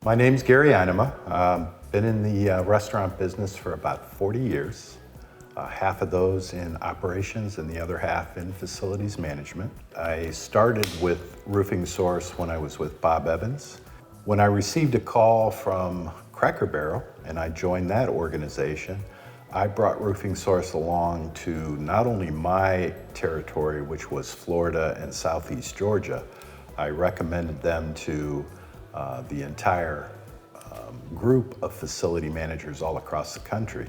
My name's Gary Inama. Been in the restaurant business for about 40 years. Half of those in operations and the other half in facilities management. I started with RoofingSource when I was with Bob Evans. When I received a call from Cracker Barrel and I joined that organization, I brought RoofingSource along to not only my territory, which was Florida and Southeast Georgia, I recommended them to the entire group of facility managers all across the country.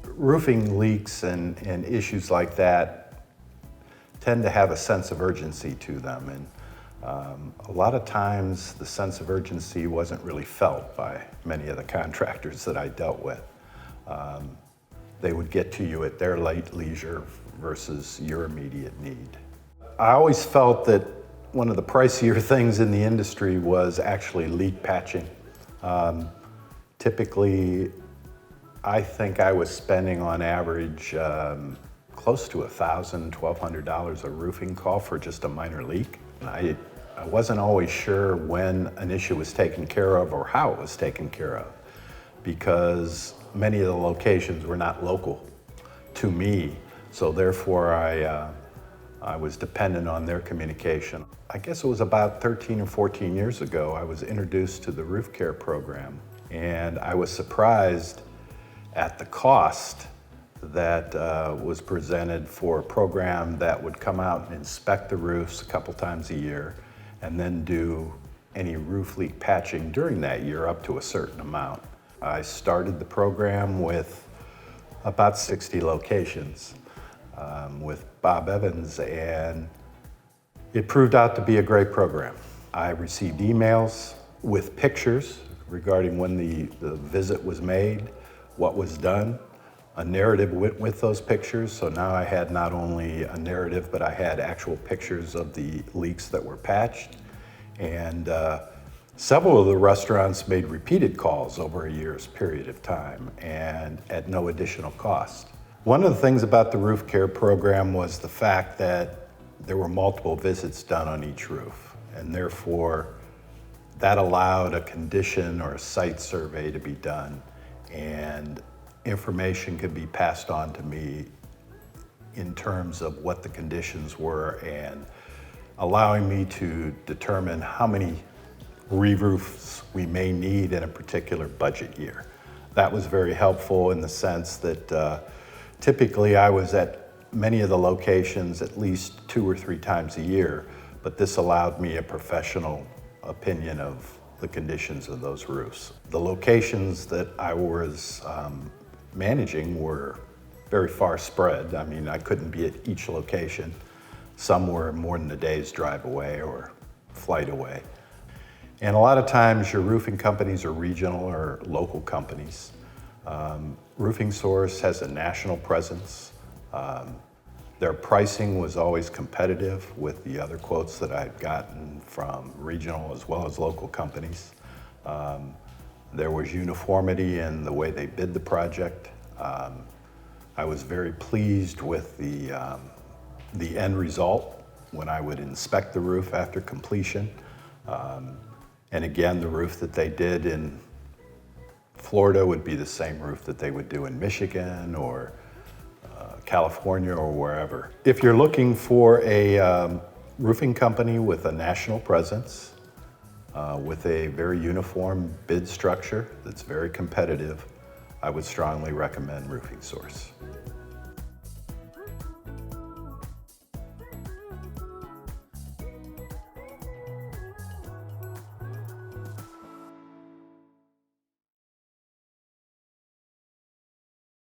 Roofing leaks and issues like that tend to have a sense of urgency to them, and a lot of times the sense of urgency wasn't really felt by many of the contractors that I dealt with. They would get to you at their late leisure versus your immediate need. I always felt that one of the pricier things in the industry was actually leak patching. Typically, I think I was spending on average close to $1,000, $1,200 a roofing call for just a minor leak. I wasn't always sure when an issue was taken care of or how it was taken care of, because many of the locations were not local to me, so therefore I was dependent on their communication. I guess it was about 13 or 14 years ago I was introduced to the roof care program, and I was surprised at the cost that was presented for a program that would come out and inspect the roofs a couple times a year and then do any roof leak patching during that year up to a certain amount. I started the program with about 60 locations with Bob Evans, and it proved out to be a great program. I received emails with pictures regarding when the visit was made, what was done. A narrative went with those pictures, so now I had not only a narrative, but I had actual pictures of the leaks that were patched. And several of the restaurants made repeated calls over a year's period of time and at no additional cost. One of the things about the roof care program was the fact that there were multiple visits done on each roof, and therefore that allowed a condition or a site survey to be done, and information could be passed on to me in terms of what the conditions were and allowing me to determine how many re-roofs we may need in a particular budget year. That was very helpful in the sense that typically I was at many of the locations at least 2 or 3 times a year, but this allowed me a professional opinion of the conditions of those roofs. The locations that I was managing were very far spread. I mean, I couldn't be at each location. Some were more than a day's drive away or flight away. And a lot of times your roofing companies are regional or local companies. RoofingSource has a national presence. Their pricing was always competitive with the other quotes that I'd gotten from regional as well as local companies. There was uniformity in the way they bid the project. I was very pleased with the end result when I would inspect the roof after completion. And again, the roof that they did in Florida would be the same roof that they would do in Michigan or California or wherever. If you're looking for a roofing company with a national presence, with a very uniform bid structure that's very competitive, I would strongly recommend RoofingSource.